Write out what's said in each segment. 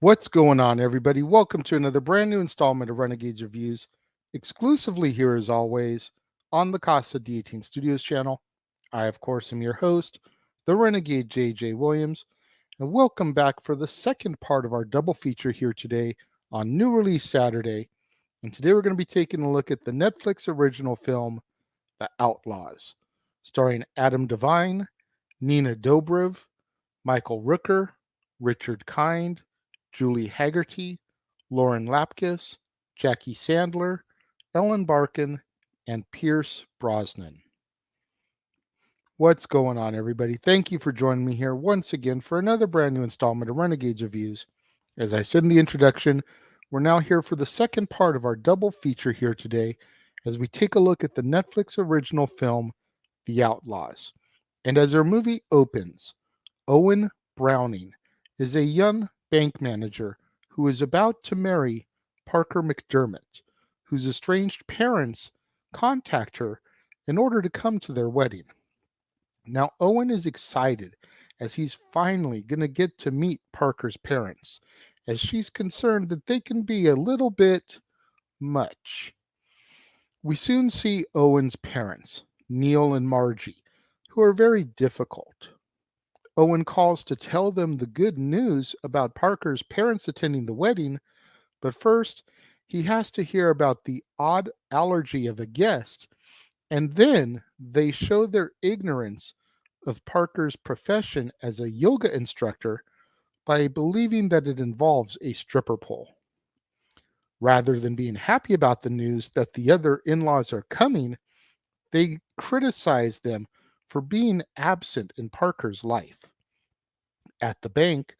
What's going on, everybody? Welcome to another brand new installment of Renegades Reviews, exclusively here as always on the Casa D18 Studios channel. I, of course, am your host, the Renegade JJ Williams, and welcome back for the second part of our double feature here today on New Release Saturday. And today we're going to be taking a look at the Netflix original film, The Outlaws, starring Adam Devine, Nina Dobrev, Michael Rooker, Richard Kind, Julie Hagerty, Lauren Lapkus, Jackie Sandler, Ellen Barkin, and Pierce Brosnan. What's going on, everybody? Thank you for joining me here once again for another brand new installment of Renegades Reviews. As I said in the introduction, we're now here for the second part of our double feature here today as we take a look at the Netflix original film, The Outlaws. And as our movie opens, Owen Browning is a young bank manager who is about to marry Parker McDermott, whose estranged parents contact her in order to come to their wedding. Now, Owen is excited as he's finally going to get to meet Parker's parents, as she's concerned that they can be a little bit much. We soon see Owen's parents, Neil and Margie, who are very difficult. Owen calls to tell them the good news about Parker's parents attending the wedding, but first he has to hear about the odd allergy of a guest, and then they show their ignorance of Parker's profession as a yoga instructor by believing that it involves a stripper pole. Rather than being happy about the news that the other in laws are coming, they criticize them for being absent in Parker's life. At the bank,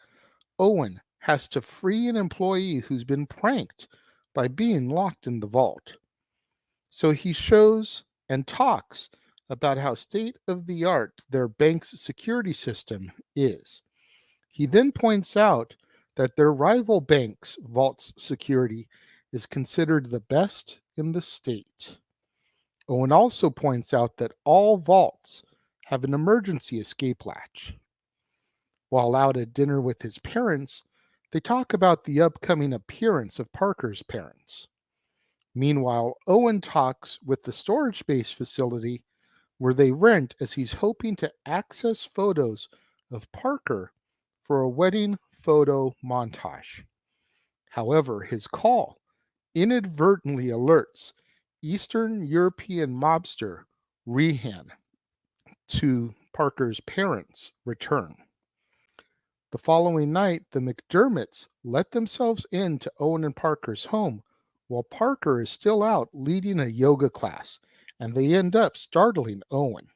Owen has to free an employee who's been pranked by being locked in the vault. So he shows and talks about how state of the art their bank's security system is. He then points out that their rival bank's vault's security is considered the best in the state. Owen also points out that all vaults have an emergency escape latch. While out at dinner with his parents, they talk about the upcoming appearance of Parker's parents. Meanwhile, Owen talks with the storage space facility where they rent as he's hoping to access photos of Parker for a wedding photo montage. However, his call inadvertently alerts Eastern European mobster Rehan to Parker's parents' return. The following night, the McDermotts let themselves into Owen and Parker's home while Parker is still out leading a yoga class, and they end up startling Owen.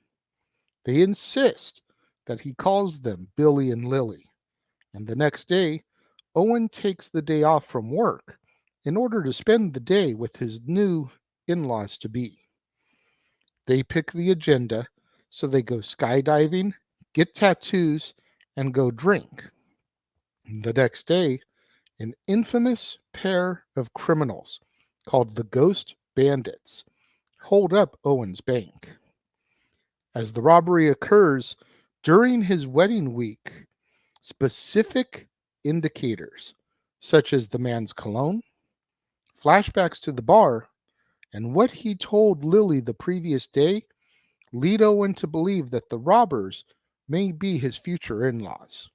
They insist that he calls them Billy and Lily, and the next day, Owen takes the day off from work in order to spend the day with his new in laws to be. They pick the agenda, so they go skydiving, get tattoos, and go drink. The next day, an infamous pair of criminals called the Ghost Bandits hold up Owen's bank. As the robbery occurs during his wedding week, specific indicators, such as the man's cologne, flashbacks to the bar, and what he told Lily the previous day, lead Owen to believe that the robbers may be his future in laws.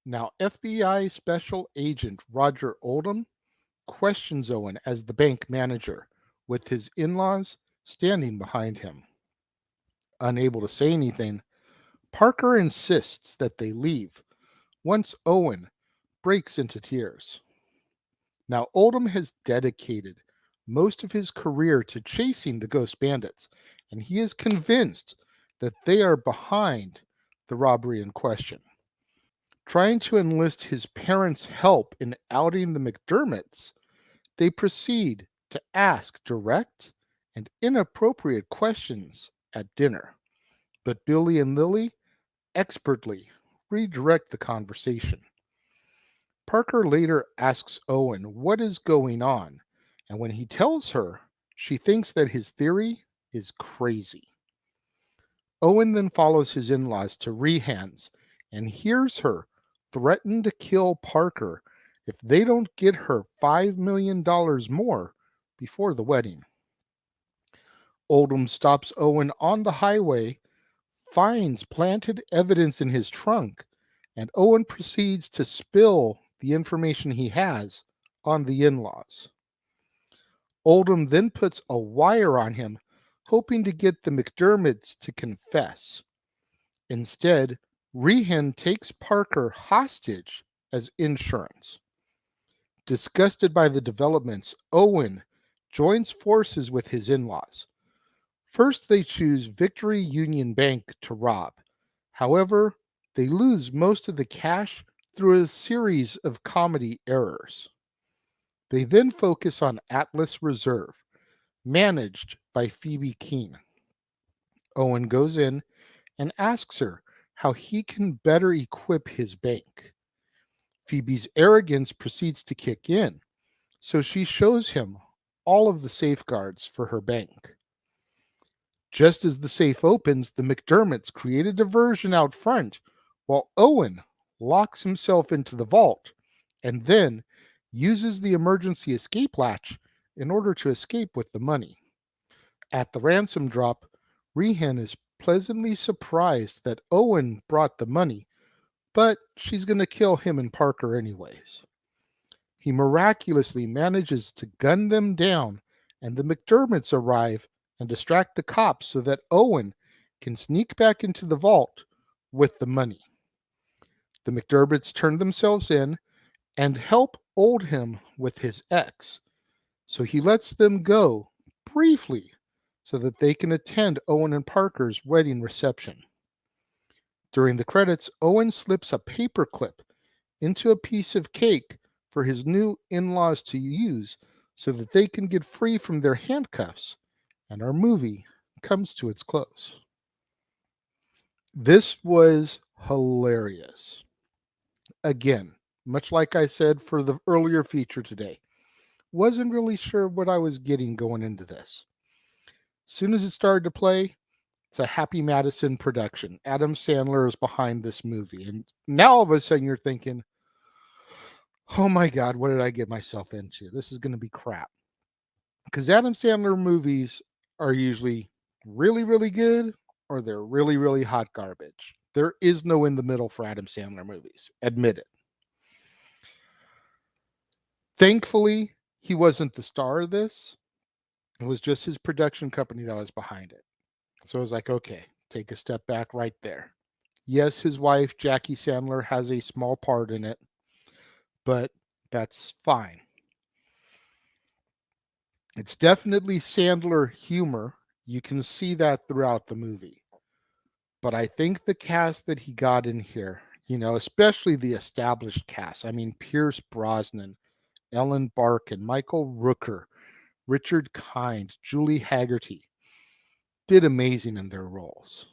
Now, FBI Special Agent Roger Oldham questions Owen as the bank manager, with his in laws standing behind him. Unable to say anything, Parker insists that they leave once Owen breaks into tears. Now, Oldham has dedicated most of his career to chasing the Ghost Bandits, and he is convinced that they are behind the robbery in question. Trying to enlist his parents' help in outing the McDermotts, they proceed to ask direct and inappropriate questions at dinner. But Billy and Lily expertly redirect the conversation. Parker later asks Owen what is going on, and when he tells her, she thinks that his theory is crazy. Owen then follows his in-laws to Rehan's and hears her threaten to kill Parker if they don't get her $5 million more before the wedding. Oldham stops Owen on the highway, finds planted evidence in his trunk, and Owen proceeds to spill the information he has on the in-laws. Oldham then puts a wire on him, hoping to get the McDermotts to confess. Instead, Rehan takes Parker hostage as insurance. Disgusted by the developments, Owen joins forces with his in-laws. First, they choose Victory Union Bank to rob. However, they lose most of the cash through a series of comedy errors. They then focus on Atlas Reserve, managed by Phoebe Keene. Owen goes in and asks her how he can better equip his bank. Phoebe's arrogance proceeds to kick in, so she shows him all of the safeguards for her bank. Just as the safe opens, the McDermotts create a diversion out front, while Owen locks himself into the vault and then uses the emergency escape latch in order to escape with the money. At the ransom drop, Rehan is pleasantly surprised that Owen brought the money, but she's going to kill him and Parker anyways. He miraculously manages to gun them down, and the McDermotts arrive and distract the cops so that Owen can sneak back into the vault with the money. The McDermotts turn themselves in and help Oldham with his ex, so he lets them go briefly so that they can attend Owen and Parker's wedding reception. During the credits, Owen slips a paperclip into a piece of cake for his new in-laws to use so that they can get free from their handcuffs, and our movie comes to its close. This was hilarious. Again, much like I said for the earlier feature today, wasn't really sure what I was getting going into this. As soon as it started to play, it's a Happy Madison production. Adam Sandler is behind this movie. And now all of a sudden you're thinking, oh my God, what did I get myself into? This is going to be crap. Because Adam Sandler movies are usually really, really good or they're really, really hot garbage. There is no in the middle for Adam Sandler movies. Admit it. Thankfully, he wasn't the star of this. It was just his production company that was behind it. So I was like, okay, take a step back right there. Yes, his wife, Jackie Sandler, has a small part in it, but that's fine. It's definitely Sandler humor. You can see that throughout the movie. But I think the cast that he got in here, especially the established cast. I mean, Pierce Brosnan, Ellen Barkin, Michael Rooker, Richard Kind, Julie Hagerty, did amazing in their roles.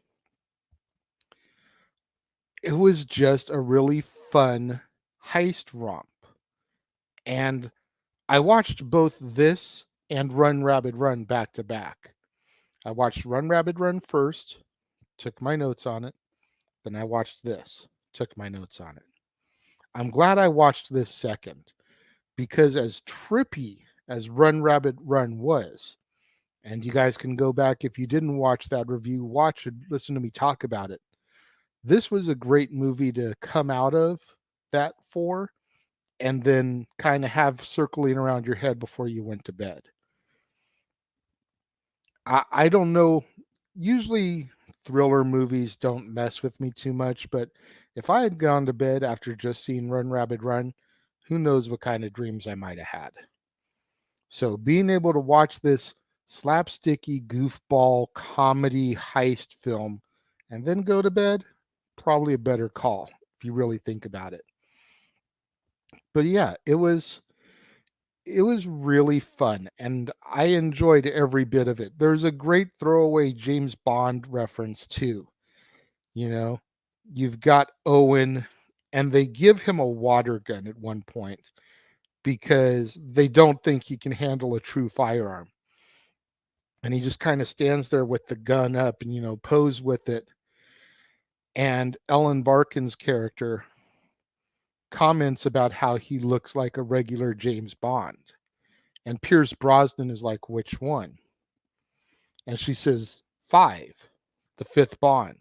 It was just a really fun heist romp. And I watched both this and Run Rabbit Run back to back. I watched Run Rabbit Run first, took my notes on it. Then I watched this, took my notes on it. I'm glad I watched this second because as trippy as Run Rabbit Run was, and you guys can go back if you didn't watch that review, watch it, listen to me talk about it. This was a great movie to come out of that for and then kind of have circling around your head before you went to bed. I don't know. Usually thriller movies don't mess with me too much, but if I had gone to bed after just seeing Run Rabbit Run, who knows what kind of dreams I might have had. So being able to watch this slapsticky goofball comedy heist film and then go to bed, probably a better call if you really think about it. But yeah, it was really fun and I enjoyed every bit of it. There's a great throwaway James Bond reference too. You've got Owen and they give him a water gun at one point because they don't think he can handle a true firearm. And he just kind of stands there with the gun up and pose with it. And Ellen Barkin's character comments about how he looks like a regular James Bond. And Pierce Brosnan is like, which one? And she says, 5, the fifth Bond.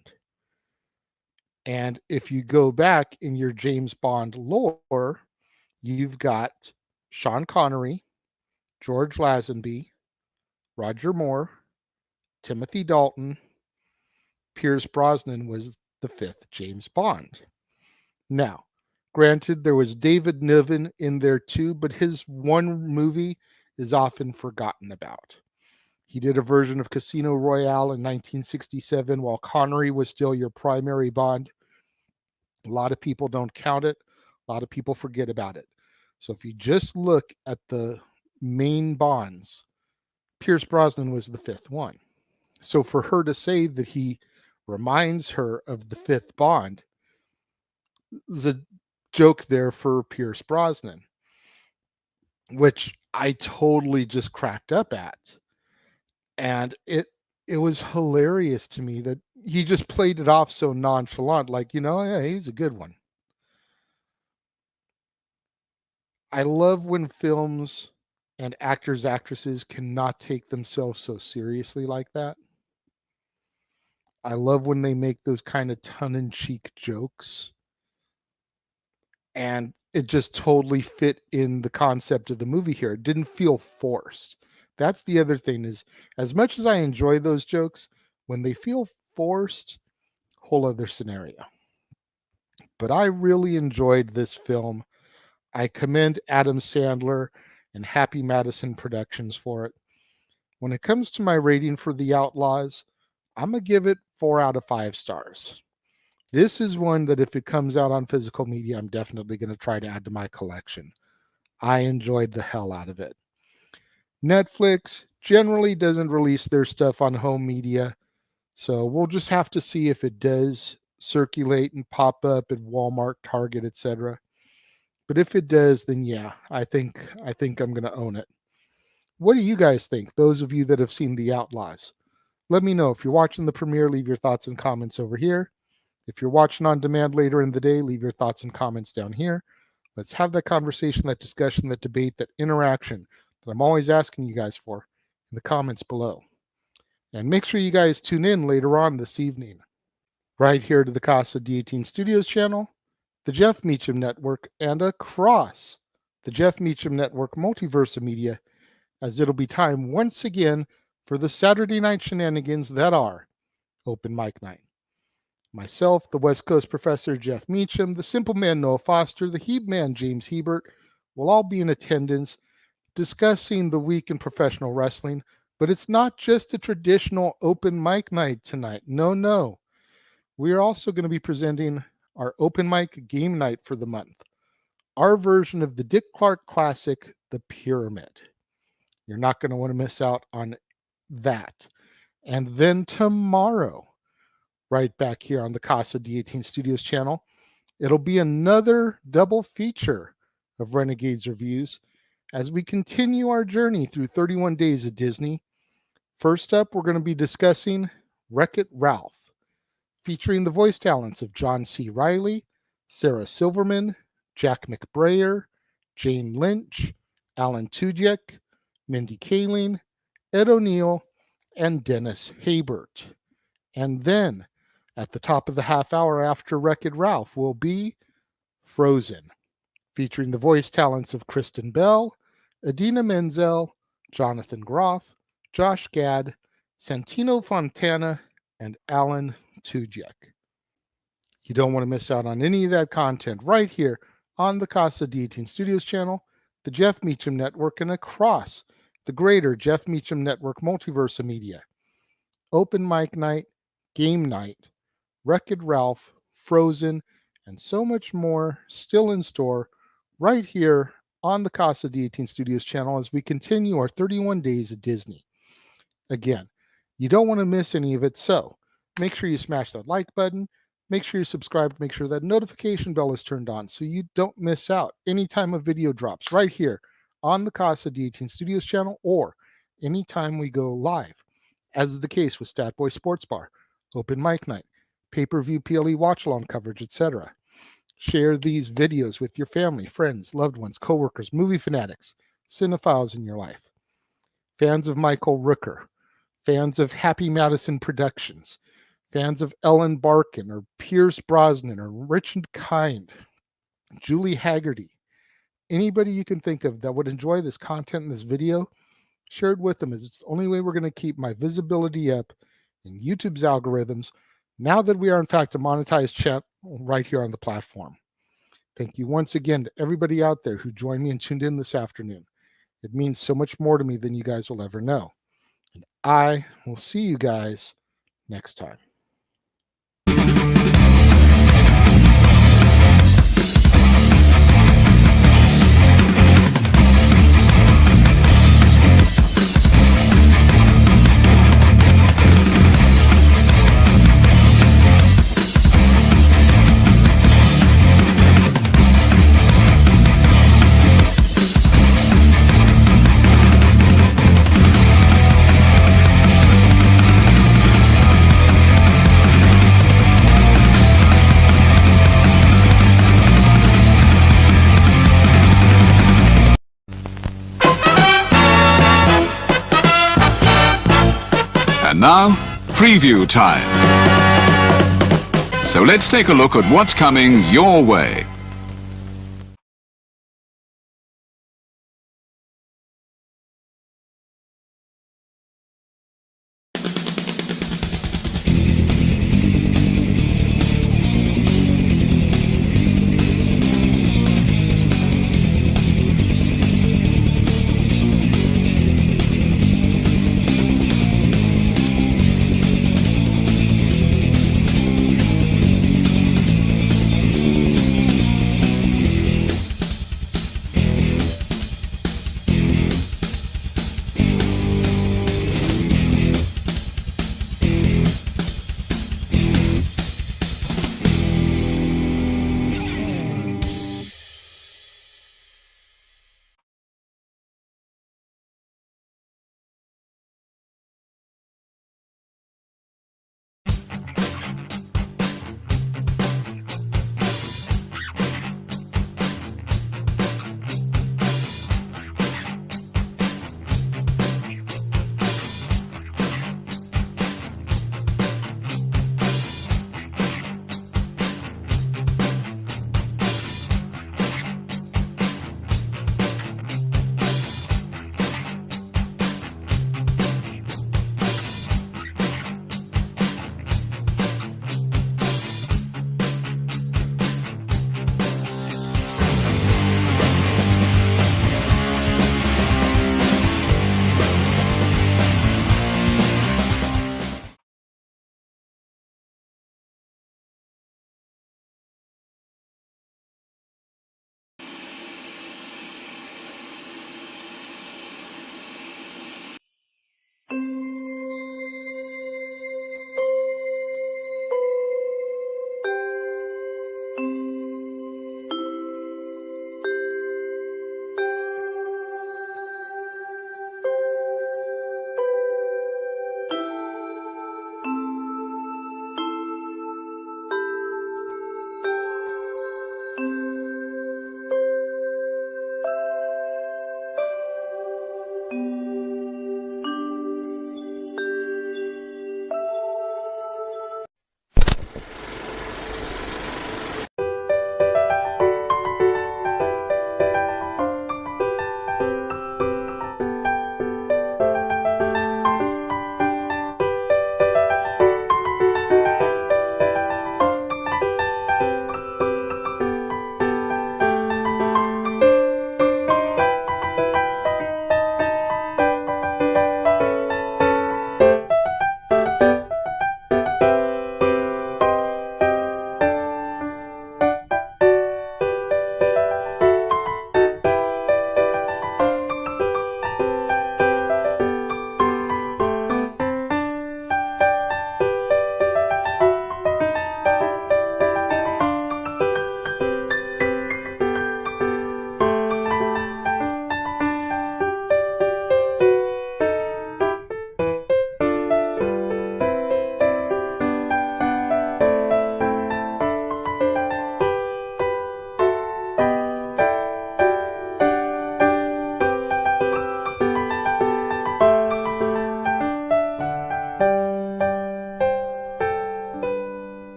And if you go back in your James Bond lore, you've got Sean Connery, George Lazenby, Roger Moore, Timothy Dalton. Pierce Brosnan was the fifth James Bond. Now, granted, there was David Niven in there too, but his one movie is often forgotten about. He did a version of Casino Royale in 1967 while Connery was still your primary Bond. A lot of people don't count it. A lot of people forget about it. So if you just look at the main Bonds, Pierce Brosnan was the fifth one. So for her to say that he reminds her of the fifth Bond is a joke there for Pierce Brosnan, which I totally just cracked up at. And it was hilarious to me that he just played it off so nonchalant, like, yeah, he's a good one. I love when films and actors, actresses cannot take themselves so seriously like that. I love when they make those kind of tongue-in-cheek jokes. And it just totally fit in the concept of the movie here. It didn't feel forced. That's the other thing is, as much as I enjoy those jokes, when they feel forced, whole other scenario. But I really enjoyed this film. I commend Adam Sandler and Happy Madison Productions for it. When it comes to my rating for The Outlaws, I'm going to give it 4 out of 5 stars. This is one that if it comes out on physical media, I'm definitely going to try to add to my collection. I enjoyed the hell out of it. Netflix generally doesn't release their stuff on home media, so we'll just have to see if it does circulate and pop up at Walmart, Target, etc. But if it does, then yeah, I think I'm going to own it. What do you guys think? Those of you that have seen The Outlaws, let me know. If you're watching the premiere, leave your thoughts and comments over here. If you're watching on demand later in the day, leave your thoughts and comments down here. Let's have that conversation, that discussion, that debate, that interaction that I'm always asking you guys for in the comments below. And make sure you guys tune in later on this evening, right here to the Casa D18 Studios channel, the Jeff Meacham Network, and across the Jeff Meacham Network Multiverse Media, as it'll be time once again for the Saturday night shenanigans that are Open Mic Night. Myself, the West Coast Professor Jeff Meacham, the Simple Man Noah Foster, the Heeb Man James Hebert will all be in attendance discussing the week in professional wrestling. But it's not just a traditional open mic night tonight. No. We are also going to be presenting our open mic game night for the month. Our version of the Dick Clark classic, The Pyramid. You're not going to want to miss out on that. And then tomorrow, right back here on the Casa D18 Studios channel, it'll be another double feature of Renegades reviews as we continue our journey through 31 days of Disney. First up, we're going to be discussing Wreck-It Ralph, featuring the voice talents of John C. Reilly, Sarah Silverman, Jack McBrayer, Jane Lynch, Alan Tudyk, Mindy Kaling, Ed O'Neill, and Dennis Haybert. And then, at the top of the half hour after Wreck-It Ralph will be Frozen, featuring the voice talents of Kristen Bell, Idina Menzel, Jonathan Groff, Josh Gad, Santino Fontana, and Alan Tudyk. You don't want to miss out on any of that content right here on the Casa D18 Studios channel, the Jeff Meacham Network, and across the greater Jeff Meacham Network Multiverse Media. Open Mic Night, Game Night, Wreck-It Ralph, Frozen, and so much more still in store right here on the Casa D18 Studios channel as we continue our 31 days of Disney. Again, you don't want to miss any of it, so make sure you smash that like button, make sure you subscribe, make sure that notification bell is turned on so you don't miss out anytime a video drops right here on the Casa D18 Studios channel or anytime we go live, as is the case with Statboy Sports Bar, Open Mic Night, pay-per-view PLE watch-along coverage, etc. Share these videos with your family, friends, loved ones, coworkers, movie fanatics, cinephiles in your life, fans of Michael Rooker, fans of Happy Madison Productions, fans of Ellen Barkin or Pierce Brosnan or Richard Kind, Julie Hagerty, anybody you can think of that would enjoy this content in this video, share it with them, as it's the only way we're going to keep my visibility up in YouTube's algorithms now that we are in fact a monetized channel right here on the platform. Thank you once again to everybody out there who joined me and tuned in this afternoon. It means so much more to me than you guys will ever know. And I will see you guys next time. And now, preview time. So let's take a look at what's coming your way.